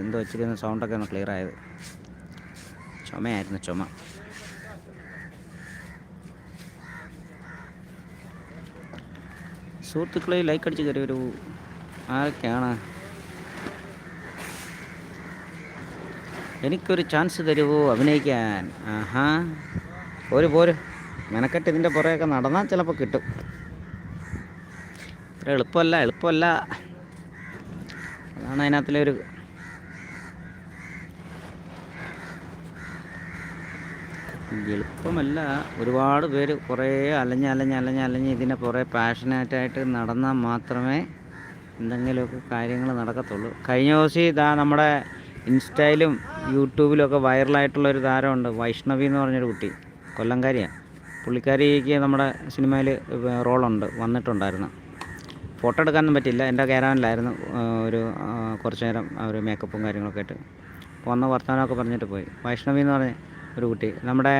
എന്തോ ഇച്ചിരി ഒന്ന് സൗണ്ടൊക്കെ ഒന്ന് ക്ലിയർ ആയത്. ചുമയായിരുന്നു, ചുമ. സുഹൃത്തുക്കളെ ലൈക്ക് അടിച്ച് കയറി ഒരു ആരൊക്കെയാണ്? എനിക്കൊരു ചാൻസ് തരുമോ അഭിനയിക്കാൻ? ആഹാ, പോര് മെനക്കെട്ട് ഇതിൻ്റെ പുറകെയൊക്കെ നടന്നാൽ ചിലപ്പോൾ കിട്ടും. ഇത്ര എളുപ്പമല്ല. അതാണ് അതിനകത്തിലൊരു എളുപ്പമല്ല. ഒരുപാട് പേര് കുറേ അലഞ്ഞ് ഇതിനെ പുറകെ പാഷനേറ്റായിട്ട് നടന്നാൽ മാത്രമേ എന്തെങ്കിലുമൊക്കെ കാര്യങ്ങൾ നടക്കത്തുള്ളൂ. കഴിഞ്ഞ ദിവസം ഇതാ നമ്മുടെ ഇൻസ്റ്റയിലും യൂട്യൂബിലൊക്കെ വൈറലായിട്ടുള്ളൊരു താരമുണ്ട്, വൈഷ്ണവി എന്ന് പറഞ്ഞൊരു കുട്ടി, കൊല്ലംകാരിയാണ്. പുള്ളിക്കാരിക്ക് നമ്മുടെ സിനിമയിൽ വന്നിട്ടുണ്ടായിരുന്നു. ഫോട്ടോ എടുക്കാനൊന്നും പറ്റില്ല, എൻ്റെ ക്യാരവനിലായിരുന്നു. ഒരു കുറച്ച് നേരം അവർ മേക്കപ്പും കാര്യങ്ങളൊക്കെ ആയിട്ട് വന്ന് വർത്തമാനമൊക്കെ പറഞ്ഞിട്ട് പോയി. വൈഷ്ണവി എന്ന് പറഞ്ഞ ഒരു കുട്ടി നമ്മുടെ